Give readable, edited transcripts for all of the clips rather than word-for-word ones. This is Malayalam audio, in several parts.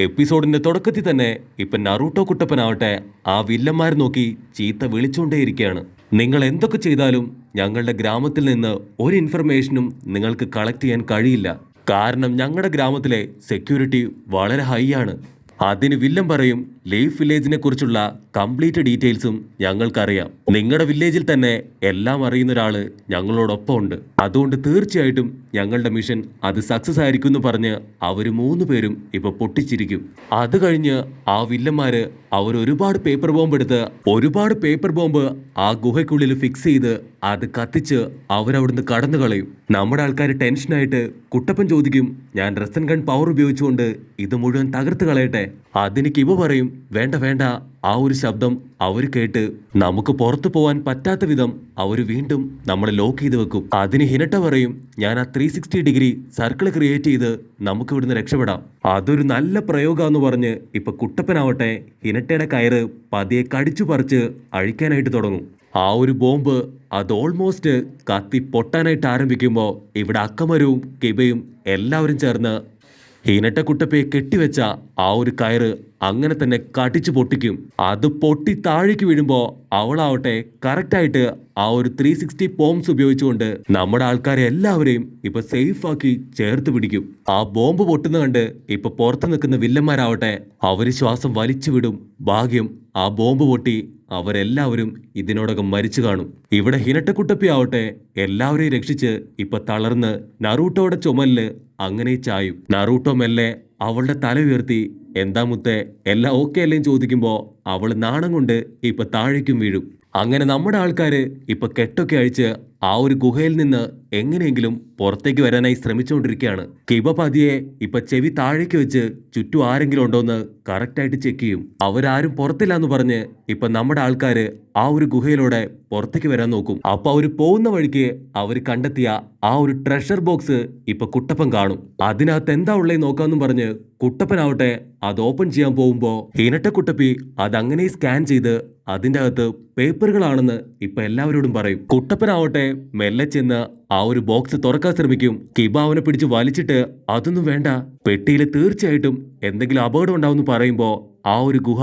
എപ്പിസോഡിന്റെ തുടക്കത്തിൽ തന്നെ ഇപ്പൊ നറൂട്ടോ കുട്ടപ്പനാവട്ടെ ആ വില്ലന്മാർ നോക്കി ചീത്ത വിളിച്ചുകൊണ്ടേയിരിക്കുകയാണ്. നിങ്ങൾ എന്തൊക്കെ ചെയ്താലും ഞങ്ങളുടെ ഗ്രാമത്തിൽ നിന്ന് ഒരു ഇൻഫർമേഷനും നിങ്ങൾക്ക് കളക്ട് ചെയ്യാൻ കഴിയില്ല. കാരണം ഞങ്ങളുടെ ഗ്രാമത്തിലെ സെക്യൂരിറ്റി വളരെ ഹൈ ആണ്. അതിന് വില്ലൻ പറയും, ലീഫ് വില്ലേജിനെ കുറിച്ചുള്ള കംപ്ലീറ്റ് ഡീറ്റെയിൽസും ഞങ്ങൾക്കറിയാം. നിങ്ങളുടെ വില്ലേജിൽ തന്നെ എല്ലാം അറിയുന്ന ഒരാള് ഞങ്ങളോടൊപ്പം ഉണ്ട്. അതുകൊണ്ട് തീർച്ചയായിട്ടും ഞങ്ങളുടെ മിഷൻ അത് സക്സസ് ആയിരിക്കും എന്ന് പറഞ്ഞ് അവര് 3 പേരും ഇപ്പൊ പൊട്ടിച്ചിരിക്കും. അത് കഴിഞ്ഞ് ആ വില്ലന്മാര് അവർ ഒരുപാട് പേപ്പർ ബോംബ് ആ ഗുഹയ്ക്കുള്ളിൽ ഫിക്സ് ചെയ്ത് അത് കത്തിച്ച് അവരവിടുന്ന് കടന്നു കളയും. നമ്മുടെ ആൾക്കാർ ടെൻഷനായിട്ട് കുട്ടപ്പൻ ചോദിക്കും, ഞാൻ റെസ്റ്റൻ ഗൺ പവർ ഉപയോഗിച്ചുകൊണ്ട് ഇത് മുഴുവൻ തകർത്ത് കളയട്ടെ. അതിന് കിബ പറയും, വേണ്ട വേണ്ട. ആ ഒരു ശബ്ദം അവർ കേട്ട് നമുക്ക് പുറത്തു പോവാൻ പറ്റാത്ത വിധം അവർ വീണ്ടും നമ്മളെ ലോക്ക് ചെയ്ത് വെക്കും. അതിന് ഹിനട്ട പറയും, ഞാൻ ആ 360 ഡിഗ്രി സർക്കിൾ ക്രിയേറ്റ് ചെയ്ത് നമുക്ക് ഇവിടുന്ന് രക്ഷപ്പെടാം. അതൊരു നല്ല പ്രയോഗമാണെന്ന് പറഞ്ഞ് ഇപ്പൊ കുട്ടപ്പനാവട്ടെ ഹിനട്ടയുടെ കയറ് പതിയെ കടിച്ചു പറിച്ച് അഴിക്കാനായിട്ട് തുടങ്ങും. ആ ഒരു ബോംബ് അത് ഓൾമോസ്റ്റ് കത്തി പൊട്ടാനായിട്ട് ആരംഭിക്കുമ്പോൾ ഇവിടെ അക്കമരവും കിബയും എല്ലാവരും ചേർന്ന് ഹിനട്ട കുട്ടപ്പയെ കെട്ടിവെച്ച ആ ഒരു കയറ് അങ്ങനെ തന്നെ കടിച്ചു പൊട്ടിക്കും. അത് പൊട്ടി താഴേക്ക് വീഴുമ്പോൾ അവളാവട്ടെ കറക്റ്റായിട്ട് ആ ഒരു 360 ബോംബ്സ് ഉപയോഗിച്ചുകൊണ്ട് നമ്മുടെ ആൾക്കാരെ എല്ലാവരെയും ഇപ്പൊ സേഫ് ആക്കി ചേർത്ത് പിടിക്കും. ആ ബോംബ് പൊട്ടുന്ന കണ്ട് ഇപ്പൊ പുറത്തു നിൽക്കുന്ന വില്ലന്മാരാവട്ടെ അവര് ശ്വാസം വലിച്ചു വിടും. ഭാഗ്യം ആ ബോംബ് പൊട്ടി അവരെല്ലാവരും ഇതിനോടകം മരിച്ചു കാണും. ഇവിടെ ഹിനട്ടക്കുട്ടപ്പി ആവട്ടെ എല്ലാവരെയും രക്ഷിച്ച് ഇപ്പൊ തളർന്ന് നറൂട്ടോയുടെ ചുമലില് അങ്ങനെ ചായും. നറൂട്ടോ മെല്ലെ അവളുടെ തല ഉയർത്തി, എന്താ മുത്തേ എല്ലാം ഓക്കെ അല്ലേന്ന് ചോദിക്കുമ്പോ അവള് നാണം കൊണ്ട് ഇപ്പൊ താഴേക്കും വീഴും. അങ്ങനെ നമ്മുടെ ആൾക്കാര് ഇപ്പൊ കെട്ടൊക്കെ അഴിച്ച് ആ ഒരു ഗുഹയിൽ നിന്ന് എങ്ങനെയെങ്കിലും പുറത്തേക്ക് വരാനായി ശ്രമിച്ചുകൊണ്ടിരിക്കുകയാണ്. കിബ പതിയെ ഇപ്പൊ ചെവി താഴേക്ക് വെച്ച് ചുറ്റും ആരെങ്കിലും ഉണ്ടോന്ന് കറക്റ്റായിട്ട് ചെക്ക് ചെയ്യും. അവരാരും പുറത്തില്ല എന്ന് പറഞ്ഞ് ഇപ്പൊ നമ്മുടെ ആൾക്കാര് ആ ഒരു ഗുഹയിലൂടെ പുറത്തേക്ക് വരാൻ നോക്കും. അപ്പൊ അവര് പോകുന്ന വഴിക്ക് അവര് കണ്ടെത്തിയ ആ ഒരു ട്രഷർ ബോക്സ് ഇപ്പൊ കുട്ടപ്പൻ കാണും. അതിനകത്ത് എന്താ ഉള്ളേ നോക്കാന്നും പറഞ്ഞ് കുട്ടപ്പനാവട്ടെ അത് ഓപ്പൺ ചെയ്യാൻ പോകുമ്പോ ഹിനട്ടക്കുട്ടപ്പി അതങ്ങനെ സ്കാൻ ചെയ്ത് അതിൻ്റെ അകത്ത് പേപ്പറുകളാണെന്ന് ഇപ്പൊ എല്ലാവരോടും പറയും. കുട്ടപ്പനാവട്ടെ മെല്ലെ ചെന്ന് ആ ഒരു ബോക്സ് തുറക്കാൻ ശ്രമിക്കും. കിബ അവനെ പിടിച്ച് വലിച്ചിട്ട് അതൊന്നും വേണ്ട, പെട്ടിയിൽ തീർച്ചയായിട്ടും എന്തെങ്കിലും അപകടം ഉണ്ടാവും പറയുമ്പോ ആ ഒരു ഗുഹ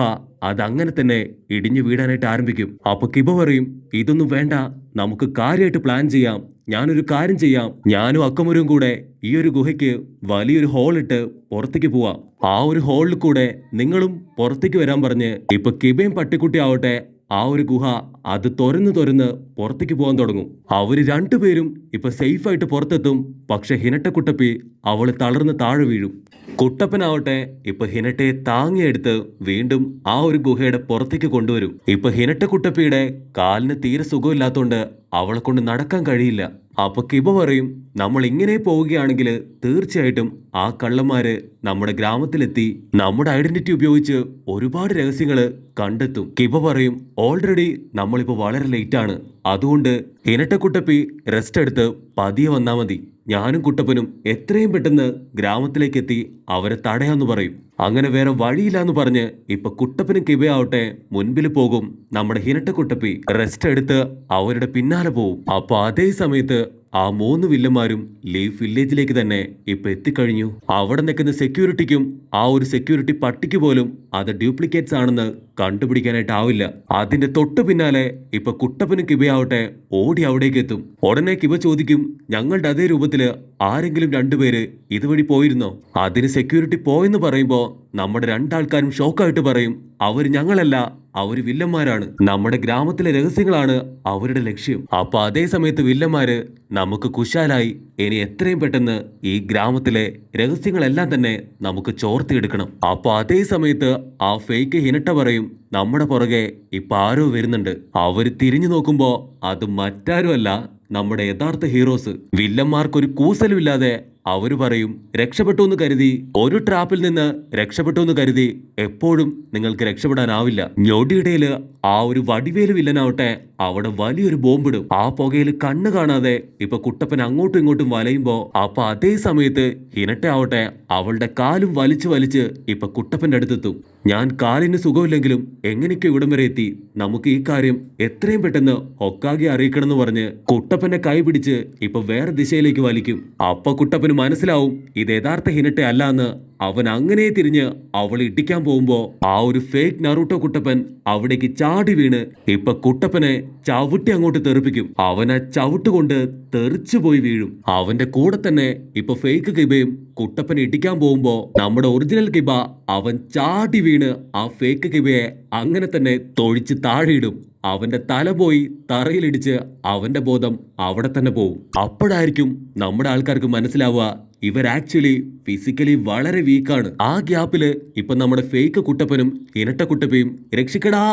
അതങ്ങനെ തന്നെ ഇടിഞ്ഞു വീഴാനായിട്ട് ആരംഭിക്കും. അപ്പൊ കിബ പറയും, ഇതൊന്നും വേണ്ട, നമുക്ക് കാര്യമായിട്ട് പ്ലാൻ ചെയ്യാം. ഞാനൊരു കാര്യം ചെയ്യാം, ഞാനും അക്കമരും കൂടെ ഈ ഒരു ഗുഹയ്ക്ക് വലിയൊരു ഹോൾ ഇട്ട് പുറത്തേക്ക് പോവാം. ആ ഒരു ഹോളിൽ കൂടെ നിങ്ങളും പുറത്തേക്ക് വരാൻ പറഞ്ഞ് ഇപ്പൊ കിബയും പട്ടിക്കുട്ടി ആവട്ടെ ആ ഒരു ഗുഹ അത് തുറന്ന് പുറത്തേക്ക് പോകാൻ തുടങ്ങും. അവര് 2 പേരും ഇപ്പൊ സേഫായിട്ട് പുറത്തെത്തും. പക്ഷെ ഹിനട്ടക്കുട്ടപ്പി അവള് തളർന്ന് താഴെ വീഴും. കുട്ടപ്പനാവട്ടെ ഇപ്പൊ ഹിനട്ടയെ താങ്ങിയെടുത്ത് വീണ്ടും ആ ഒരു ഗുഹയുടെ പുറത്തേക്ക് കൊണ്ടുവരും. ഇപ്പൊ ഹിനട്ടക്കുട്ടപ്പിയുടെ കാലിന് തീരെ സുഖമില്ലാത്തോണ്ട് അവളെ കൊണ്ട് നടക്കാൻ കഴിയില്ല. അപ്പൊ കിബ പറയും, നമ്മൾ ഇങ്ങനെ പോവുകയാണെങ്കിൽ തീർച്ചയായിട്ടും ആ കള്ളന്മാര് നമ്മുടെ ഗ്രാമത്തിലെത്തി നമ്മുടെ ഐഡന്റിറ്റി ഉപയോഗിച്ച് ഒരുപാട് രഹസ്യങ്ങള് കണ്ടെത്തും. കിബ പറയും, ഓൾറെഡി നമ്മളിപ്പോ വളരെ ലേറ്റ് ആണ്. അതുകൊണ്ട് ഹിനട്ടക്കുട്ടപ്പി റെസ്റ്റ് എടുത്ത് പതിയെ വന്നാ മതി. ഞാനും കുട്ടപ്പനും എത്രയും പെട്ടെന്ന് ഗ്രാമത്തിലേക്ക് എത്തി അവരെ തടയാന്ന് പറയും. അങ്ങനെ വേറെ വഴിയില്ലാന്ന് പറഞ്ഞ് ഇപ്പൊ കുട്ടപ്പനും കിബയാവട്ടെ മുൻപിൽ പോകും. നമ്മുടെ ഹിനട്ടക്കുട്ടപ്പി റെസ്റ്റ് എടുത്ത് അവരുടെ പിന്നാലെ പോവും. അപ്പൊ അതേ സമയത്ത് ആ 3 വില്ലന്മാരും ലീഫ് വില്ലേജിലേക്ക് തന്നെ ഇപ്പൊ എത്തിക്കഴിഞ്ഞു. അവിടെ നിൽക്കുന്ന സെക്യൂരിറ്റിക്കും ആ ഒരു സെക്യൂരിറ്റി പട്ടിക്ക് പോലും അത് ഡ്യൂപ്ലിക്കേറ്റ്സ് ആണെന്ന് കണ്ടുപിടിക്കാനായിട്ടാവില്ല. അതിന്റെ തൊട്ടു പിന്നാലെ ഇപ്പൊ കുട്ടപ്പനും കിബയാവട്ടെ ഓടി അവിടേക്ക് എത്തും. ഉടനെ കിബ ചോദിക്കും, ഞങ്ങളുടെ അതേ രൂപത്തില് ആരെങ്കിലും 2 പേര് ഇതുവഴി പോയിരുന്നോ? അതിന് സെക്യൂരിറ്റി പോയെന്ന് പറയുമ്പോ നമ്മുടെ 2 ആൾക്കാരും ഷോക്കായിട്ട് പറയും, അവര് ഞങ്ങളല്ല, അവര് വില്ലന്മാരാണ്. നമ്മുടെ ഗ്രാമത്തിലെ രഹസ്യങ്ങളാണ് അവരുടെ ലക്ഷ്യം. അപ്പൊ അതേ സമയത്ത് വില്ലന്മാര് നമുക്ക് കുശാലായി ഇനി എത്രയും പെട്ടെന്ന് ഈ ഗ്രാമത്തിലെ രഹസ്യങ്ങളെല്ലാം തന്നെ നമുക്ക് ചോർത്തിയെടുക്കണം. അപ്പൊ അതേ സമയത്ത് ആ ഫേക്ക് ഹിനട്ട പറയും, നമ്മുടെ പുറകെ ഇപ്പൊ ആരോ വരുന്നുണ്ട്. അവര് തിരിഞ്ഞു നോക്കുമ്പോ അത് മറ്റാരുമല്ല നമ്മുടെ യഥാർത്ഥ ഹീറോസ്. വില്ലന്മാർക്കൊരു കൂസലുമില്ലാതെ അവര് പറയും, രക്ഷപ്പെട്ടു എന്ന് കരുതി, ഒരു ട്രാപ്പിൽ നിന്ന് രക്ഷപ്പെട്ടു എന്ന് കരുതി എപ്പോഴും നിങ്ങൾക്ക് രക്ഷപ്പെടാനാവില്ല. ഞൊടിയിടയില് ആ ഒരു വടിവേല് വില്ലനാവട്ടെ അവിടെ വലിയൊരു ബോംബിടും. ആ പുകയിൽ കണ്ണ് കാണാതെ ഇപ്പൊ കുട്ടപ്പൻ അങ്ങോട്ടും ഇങ്ങോട്ടും വലയുമ്പോ അപ്പൊ അതേ സമയത്ത് ഹിനട്ട ആവട്ടെ അവളുടെ കാലും വലിച്ച് ഇപ്പൊ കുട്ടപ്പന്റെ അടുത്തെത്തും. ഞാൻ കാലിന് സുഖമില്ലെങ്കിലും എങ്ങനെയൊക്കെ ഇവിടം വരെ എത്തി, നമുക്ക് ഈ കാര്യം എത്രയും പെട്ടെന്ന് ഹൊക്കാഗെ അറിയിക്കണം എന്ന് പറഞ്ഞ് കുട്ടപ്പന്റെ കൈ പിടിച്ച് ഇപ്പൊ വേറെ ദിശയിലേക്ക് വലിക്കും. അപ്പൊ കുട്ടപ്പന് കുട്ടപ്പന് മനസ്സിലാവും ഇത് യഥാർത്ഥ ഹിനട്ടെ അല്ല എന്ന്. അവൻ അങ്ങനെ തിരിഞ്ഞ് അവളെ ഇടിക്കാൻ പോകുമ്പോ ആ ഒരു ഫേക്ക് നറൂട്ടോ കുട്ടപ്പൻ അവിടേക്ക് ചാടി വീണ് ഇപ്പൊ കുട്ടപ്പനെ ചവിട്ടി അങ്ങോട്ട് തെറിപ്പിക്കും. അവൻ ആ ചവിട്ടുകൊണ്ട് തെറിച്ചു പോയി വീഴും. അവന്റെ കൂടെ തന്നെ ഇപ്പൊ ഫേക്ക് കിബയും കുട്ടപ്പനെ ഇടിക്കാൻ പോകുമ്പോ നമ്മുടെ ഒറിജിനൽ കിബ അവൻ ചാടി വീണ് ആ ഫേക്ക് കിബയെ അങ്ങനെ തന്നെ തൊഴിച്ച് താഴെയിടും. അവന്റെ തല പോയി തറയിലിടിച്ച് അവന്റെ ബോധം അവിടെ തന്നെ പോവും. അപ്പോഴായിരിക്കും നമ്മുടെ ആൾക്കാർക്ക് മനസ്സിലാവുക ഇവർ ആക്ച്വലി ഫിസിക്കലി വളരെ വീക്കാണ്. ആ ഗ്യാപ്പില് ഇപ്പൊ നമ്മുടെ ഫേക്ക് കുട്ടപ്പനും ഇരട്ട കുട്ടപ്പയും രക്ഷിക്കടാ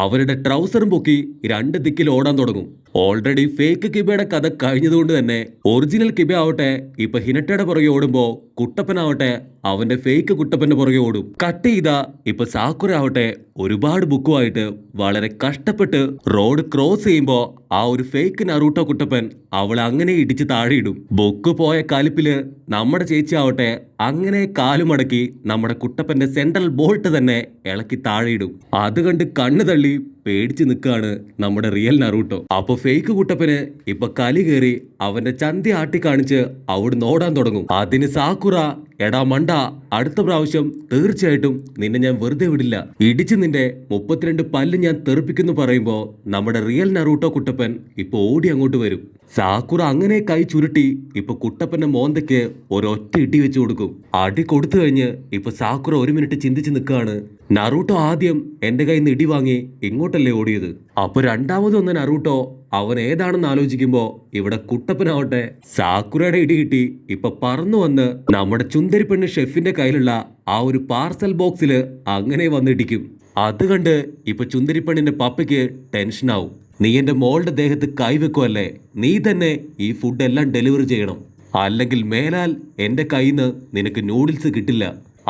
അവരുടെ ട്രൗസറും പൊക്കി രണ്ട് ദിക്കിൽ ഓടാൻ തുടങ്ങും. ഓൾറെഡി ഫേക്ക് കിബയുടെ കഥ കഴിഞ്ഞതുകൊണ്ട് തന്നെ ഒറിജിനൽ കിബ ആവട്ടെ ഇപ്പൊ ഹിനട്ടയുടെ പുറകെ ഓടുമ്പോ കുട്ടപ്പനാവട്ടെ അവന്റെ ഫേക്ക് കുട്ടപ്പന്റെ പുറകെ ഓടും. കട്ട് ചെയ്ത ഇപ്പൊ സാക്കുറ ആവട്ടെ ഒരുപാട് ബുക്കുമായിട്ട് വളരെ കഷ്ടപ്പെട്ട് റോഡ് ക്രോസ് ചെയ്യുമ്പോ ആ ഒരു ഫേക്ക് നറൂട്ടോ കുട്ടപ്പൻ അവളെ അങ്ങനെ ഇടിച്ച് താഴെയിടും. ബുക്ക് പോയ കലിപ്പില് നമ്മുടെ ചേച്ചി ആവട്ടെ അങ്ങനെ കാലുമടക്കി നമ്മുടെ കുട്ടപ്പന്റെ സെൻട്രൽ ബോൾട്ട് തന്നെ ഇളക്കി താഴെയിടും. അത് കണ്ട് കണ്ണു തള്ളി പേടിച്ച് നിൽക്കുകയാണ് നമ്മുടെ റിയൽ നറൂട്ടോ. അപ്പൊ ഫേക്ക് കുട്ടപ്പന് ഇപ്പൊ കലി കയറി അവന്റെ ചന്തി ആട്ടി കാണിച്ച് അവിടുന്ന് ഓടാൻ തുടങ്ങും. അതിന് സാക്കുറ എടാ മണ്ട, അടുത്ത പ്രാവശ്യം തീർച്ചയായിട്ടും നിന്നെ ഞാൻ വെറുതെ വിടില്ല, ഇടിച്ച് നിന്റെ 32 പല്ല് ഞാൻ തെറിപ്പിക്കുന്നു പറയുമ്പോ നമ്മുടെ റിയൽ നറൂട്ടോ കുട്ടപ്പൻ ഇപ്പൊ ഓടി അങ്ങോട്ട് വരും. സാക്കുറ അങ്ങനെ കൈ ചുരുട്ടി ഇപ്പൊ കുട്ടപ്പന്റെ മോന്തയ്ക്ക് ഒരൊറ്റ ഇടി വെച്ച് കൊടുക്കും. അടി കൊടുത്തു കഴിഞ്ഞ് ഇപ്പൊ സാക്കുറ 1 മിനിറ്റ് ചിന്തിച്ച് നിൽക്കുകയാണ്. നറൂട്ടോ ആദ്യം എന്റെ കയ്യിൽ നിന്ന് ഇടി വാങ്ങി ഇങ്ങോട്ടല്ലേ ഓടിയത്, അപ്പൊ രണ്ടാമതൊന്ന് നറൂട്ടോ അവൻ ഏതാണെന്ന് ആലോചിക്കുമ്പോ ഇവിടെ കുട്ടപ്പനാവട്ടെ സാക്കുറയുടെ ഇടി കിട്ടി ഇപ്പൊ പറന്നു വന്ന് നമ്മുടെ ചുന്ദരി പെണ്ണ് ഷെഫിന്റെ കയ്യിലുള്ള ആ ഒരു പാർസൽ ബോക്സില് അങ്ങനെ വന്നിടിക്കും. അത് കണ്ട് ഇപ്പൊ ചുന്ദരി പെണ്ണിന്റെ പപ്പയ്ക്ക് ടെൻഷനാവും. നീ എന്റെ മോളുടെ ദേഹത്ത് കൈവെക്കുമല്ലേ, നീ തന്നെ ഈ ഫുഡ് എല്ലാം ഡെലിവറി ചെയ്യണം, അല്ലെങ്കിൽ മേലാൽ എന്റെ കയ്യിൽ നിന്ന് നിനക്ക് നൂഡിൽസ് കിട്ടില്ല.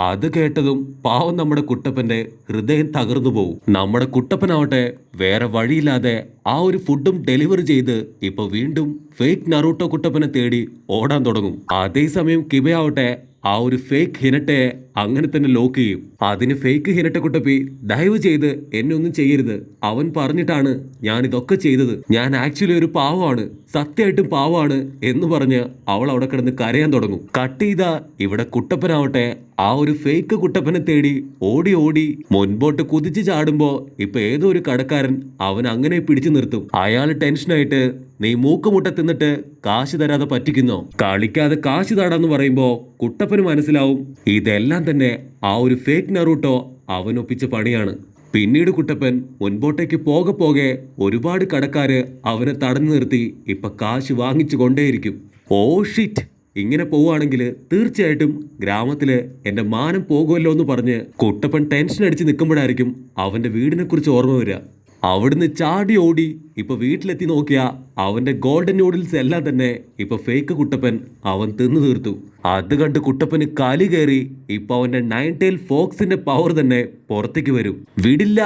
അത് കേട്ടതും പാവം നമ്മുടെ കുട്ടപ്പന്റെ ഹൃദയം തകർന്നു പോവും. നമ്മുടെ കുട്ടപ്പനാവട്ടെ വേറെ വഴിയില്ലാതെ ആ ഒരു ഫുഡും ഡെലിവറി ചെയ്ത് ഇപ്പൊ വീണ്ടും ഫേക്ക് നറൂട്ടോ കുട്ടപ്പനെ തേടി ഓടാൻ തുടങ്ങും. അതേസമയം കിബയാവട്ടെ ആ ഒരു ഫേക്ക് ഹിനട്ടയെ അങ്ങനെ തന്നെ ലോക്ക് ചെയ്യും. അതിന് ഫേക്ക് ഹിനട്ട കുട്ടപ്പി ദയവ് ചെയ്ത് എന്നെ ഒന്നും ചെയ്യരുത്, അവൻ പറഞ്ഞിട്ടാണ് ഞാൻ ഇതൊക്കെ ചെയ്തത്, ഞാൻ ആക്ച്വലി ഒരു പാവമാണ്, സത്യമായിട്ടും പാവമാണ് എന്ന് പറഞ്ഞ് അവൾ അവിടെ കിടന്ന് കരയാൻ തുടങ്ങും. കട്ട് ചെയ്ത ഇവിടെ കുട്ടപ്പനാവട്ടെ ആ ഒരു ഫേക്ക് കുട്ടപ്പനെ തേടി ഓടി ഓടി മുൻപോട്ട് കുതിച്ചു ചാടുമ്പോ ഇപ്പൊ ഏതോ ഒരു കടക്കാരൻ അവൻ അങ്ങനെ പിടിച്ചു നിർത്തും. അയാൾ ടെൻഷനായിട്ട് നീ മൂക്കുമുട്ട തിന്നിട്ട് കാശ് തരാതെ പറ്റിക്കുന്നോ, കളിക്കാതെ കാശ് താടാന്ന് പറയുമ്പോ കുട്ടപ്പന് മനസ്സിലാവും ഇതെല്ലാം തന്നെ ആ ഒരു ഫേക്ക് നറൂട്ടോ അവനൊപ്പിച്ച പണിയാണ്. പിന്നീട് കുട്ടപ്പൻ മുൻപോട്ടേക്ക് പോകെ ഒരുപാട് കടക്കാര് അവനെ തടഞ്ഞു നിർത്തി ഇപ്പൊ കാശ് വാങ്ങിച്ചു കൊണ്ടേയിരിക്കും. ഓ ഷിറ്റ്, ഇങ്ങനെ പോവുകയാണെങ്കിൽ തീർച്ചയായിട്ടും ഗ്രാമത്തില് എന്റെ മാനം പോകുമല്ലോ എന്ന് പറഞ്ഞ് കുട്ടപ്പൻ ടെൻഷൻ അടിച്ച് നിൽക്കുമ്പോഴായിരിക്കും അവന്റെ വീടിനെ കുറിച്ച് ഓർമ്മ വരിക. അവിടുന്ന് ചാടി ഓടി ഇപ്പൊ വീട്ടിലെത്തി നോക്കിയ അവന്റെ ഗോൾഡൻ നൂഡിൽസ് എല്ലാം തന്നെ ഇപ്പൊ ഫേക്ക് കുട്ടപ്പൻ അവൻ തിന്നു തീർത്തു. അത് കണ്ട് കുട്ടപ്പന് കലി കയറി ഇപ്പൊ അവന്റെ 9 ടൈൽ ഫോക്സിന്റെ പവർ തന്നെ പുറത്തേക്ക് വരും. വിടില്ല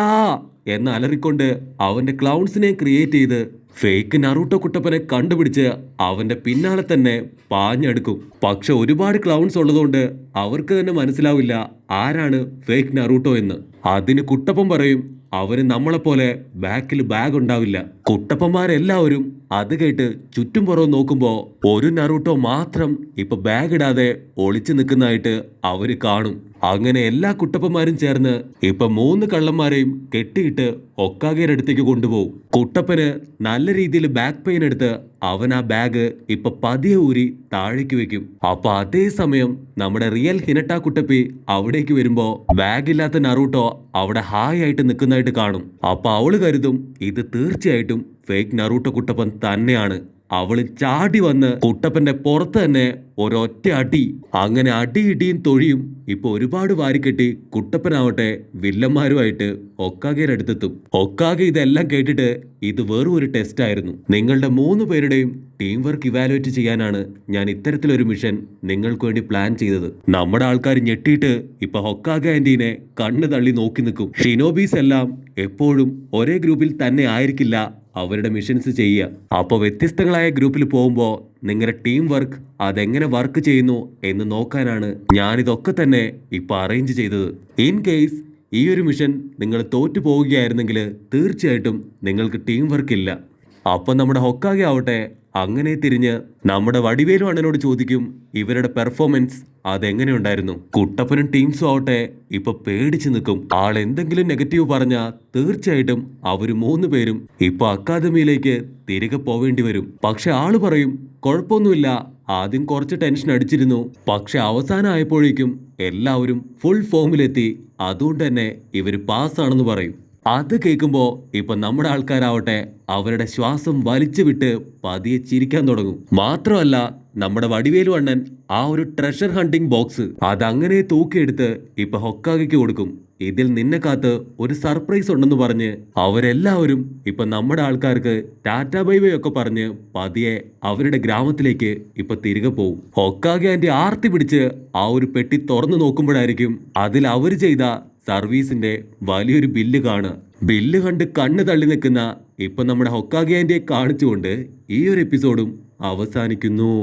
എന്ന് അലറിക്കൊണ്ട് അവന്റെ ക്ലൗൺസിനെ ക്രിയേറ്റ് ചെയ്ത് ഫേക്ക് നറൂട്ടോ കുട്ടപ്പനെ കണ്ടുപിടിച്ച് അവന്റെ പിന്നാലെ തന്നെ പാഞ്ഞെടുക്കും. പക്ഷെ ഒരുപാട് ക്ലൗൺസ് ഉള്ളതുകൊണ്ട് അവർക്ക് തന്നെ മനസ്സിലാവില്ല ആരാണ് ഫേക്ക് നറൂട്ടോ എന്ന്. അതിന് കുട്ടപ്പൻ പറയും അവന് നമ്മളെപ്പോലെ ബാക്കിൽ ബാഗ് ഉണ്ടാവില്ല. കുട്ടപ്പന്മാരെല്ലാവരും അത് കേട്ട് ചുറ്റും പുറവും നോക്കുമ്പോ ഒരു നറൂട്ടോ മാത്രം ഇപ്പൊ ബാഗ് ഇടാതെ ഒളിച്ചു നിൽക്കുന്നതായിട്ട് അവര് കാണും. അങ്ങനെ എല്ലാ കുട്ടപ്പന്മാരും ചേർന്ന് ഇപ്പൊ 3 കള്ളന്മാരെയും കെട്ടിയിട്ട് ഒക്കാഗയുടെ അടുത്തേക്ക് കൊണ്ടുപോകും. കുട്ടപ്പന് നല്ല രീതിയിൽ ബാക്ക് പെയിൻ എടുത്ത് അവൻ ആ ബാഗ് ഇപ്പൊ പതിയെ ഊരി താഴേക്ക് വെക്കും. അപ്പൊ അതേ സമയം നമ്മുടെ റിയൽ ഹിനട്ട കുട്ടപ്പി അവിടേക്ക് വരുമ്പോ ബാഗില്ലാത്ത നറൂട്ടോ അവിടെ ഹായ് ആയിട്ട് നിൽക്കുന്നതായിട്ട് കാണും. അപ്പൊ അവള് കരുതും ഇത് തീർച്ചയായിട്ടും ഫേക്ക് നറൂട്ടോ കുട്ടപ്പൻ തന്നെയാണ്. അവള് ചാടി വന്ന് കുട്ടപ്പന്റെ പുറത്ത് തന്നെ ഒരൊറ്റ അടി. അങ്ങനെ അടി ഇടിയും തൊഴിയും ഇപ്പൊ ഒരുപാട് വാരിക്കെട്ടി കുട്ടപ്പനാവട്ടെ വില്ലന്മാരുമായിട്ട് ഒക്കാഗയുടെ അടുത്തെത്തും. ഒക്കാഗെ ഇതെല്ലാം കേട്ടിട്ട് ഇത് വെറും ഒരു ടെസ്റ്റ് ആയിരുന്നു, നിങ്ങളുടെ 3 പേരുടെയും ടീം വർക്ക് ഇവാലുവേറ്റ് ചെയ്യാനാണ് ഞാൻ ഇത്തരത്തിലൊരു മിഷൻ നിങ്ങൾക്ക് വേണ്ടി പ്ലാൻ ചെയ്തത്. നമ്മുടെ ആൾക്കാർ ഞെട്ടിയിട്ട് ഇപ്പൊ ഹൊക്കാഗെ ആന്റീനെ കണ്ണ് തള്ളി നോക്കി നിൽക്കും. ഷിനോബീസ് എല്ലാം എപ്പോഴും ഒരേ ഗ്രൂപ്പിൽ തന്നെ ആയിരിക്കില്ല അവരുടെ മിഷൻസ് ചെയ്യുക. അപ്പോൾ വ്യത്യസ്തങ്ങളായ ഗ്രൂപ്പിൽ പോകുമ്പോൾ നിങ്ങളുടെ ടീം വർക്ക് അതെങ്ങനെ വർക്ക് ചെയ്യുന്നു എന്ന് നോക്കാനാണ് ഞാനിതൊക്കെ തന്നെ ഇപ്പൊ അറേഞ്ച് ചെയ്തത്. ഇൻ കേസ് ഈ ഒരു മിഷൻ നിങ്ങൾ തോറ്റു പോവുകയായിരുന്നെങ്കിൽ തീർച്ചയായിട്ടും നിങ്ങൾക്ക് ടീം വർക്ക് ഇല്ല. അപ്പം നമ്മുടെ ഹൊക്കാഗെ ആവട്ടെ അങ്ങനെ തിരിഞ്ഞ് നമ്മുടെ വടിവേലു അണ്ണനോട് ചോദിക്കും ഇവരുടെ പെർഫോമൻസ് അതെങ്ങനെയുണ്ടായിരുന്നു. കുട്ടപ്പനും ടീംസും ആവട്ടെ ഇപ്പൊ പേടിച്ചു നിൽക്കും. ആൾ എന്തെങ്കിലും നെഗറ്റീവ് പറഞ്ഞാൽ തീർച്ചയായിട്ടും അവര് 3 പേരും ഇപ്പൊ അക്കാദമിയിലേക്ക് തിരികെ പോവേണ്ടി വരും. പക്ഷെ ആള് പറയും കുഴപ്പമൊന്നുമില്ല, ആദ്യം കുറച്ച് ടെൻഷൻ അടിച്ചിരുന്നു, പക്ഷെ അവസാനം ആയപ്പോഴേക്കും എല്ലാവരും ഫുൾ ഫോമിലെത്തി, അതുകൊണ്ട് തന്നെ ഇവര് പാസ്സാണെന്ന് പറയും. അത് കേൾക്കുമ്പോ ഇപ്പൊ നമ്മുടെ ആൾക്കാരാവട്ടെ അവരുടെ ശ്വാസം വലിച്ചു വിട്ട് പതിയെ ചിരിക്കാൻ തുടങ്ങും. മാത്രമല്ല നമ്മുടെ വടിവേലു അണ്ണൻ ആ ഒരു ട്രഷർ ഹണ്ടിങ് ബോക്സ് അതങ്ങനെ തൂക്കിയെടുത്ത് ഇപ്പൊ ഹൊക്കാഗയ്ക്ക് കൊടുക്കും. ഇതിൽ നിന്നെ കാത്ത് ഒരു സർപ്രൈസ് ഉണ്ടെന്ന് പറഞ്ഞ് അവരെല്ലാവരും ഇപ്പൊ നമ്മുടെ ആൾക്കാർക്ക് ടാറ്റാ ബൈ ബൈ ഒക്കെ പറഞ്ഞ് പതിയെ അവരുടെ ഗ്രാമത്തിലേക്ക് ഇപ്പൊ തിരികെ പോവും. ഹൊക്കാഗെ ആൻറ്റി ആർത്തി പിടിച്ച് ആ ഒരു പെട്ടി തുറന്നു നോക്കുമ്പോഴായിരിക്കും അതിൽ അവര് ചെയ്ത സർവീസിന്റെ വലിയൊരു ബില്ല് കാണുക. ബില്ല് കണ്ട് കണ്ണ് തള്ളി നിൽക്കുന്ന ഇപ്പൊ നമ്മുടെ ഹൊക്കാഗെ ആന്റിയെ കാണിച്ചുകൊണ്ട് ഈ ഒരു എപ്പിസോഡും അവസാനിക്കുന്നു.